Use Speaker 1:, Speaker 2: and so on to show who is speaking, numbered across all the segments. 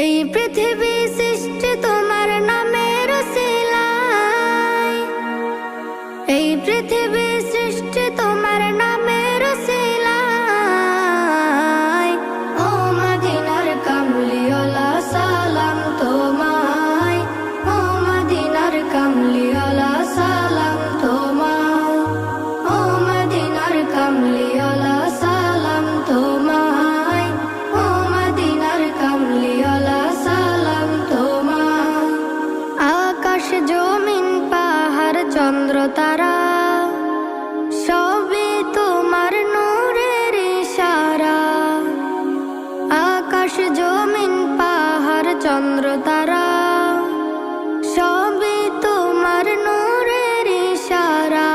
Speaker 1: এই পৃথিবী সৃষ্টি তোমার নামের উসিলায়, এই পৃথিবী সৃষ্টি তোমার নামের উসিলায়। ও মদিনার কামলিওয়ালা সালাম তোমায়, ও মদিনার কামলিওয়ালা সালাম তোমায়, ও মদিনার কামলিওয়ালা সালাম তোমায়, ও মদিনার কামলিওয়ালা সালাম তোমায়। আকাশ জমিন পাহাড় চন্দ্র তারা সবই তোমার নূরের ইশারা। আকাশ জমিন পাহাড় চন্দ্র তারা সবই তোমার নূরের ইশারা।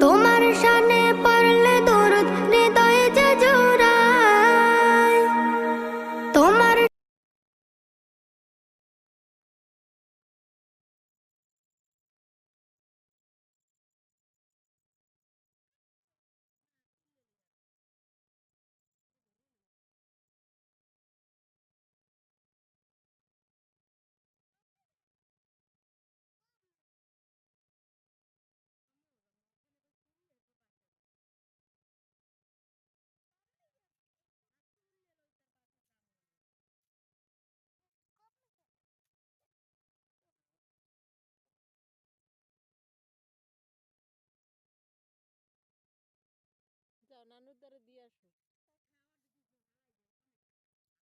Speaker 1: তোমার শানে পড়লে দরুদ হৃদয় যে জুড়ায়, তোমার
Speaker 2: যাও নানুর দ্বারা দিয়ে আসো।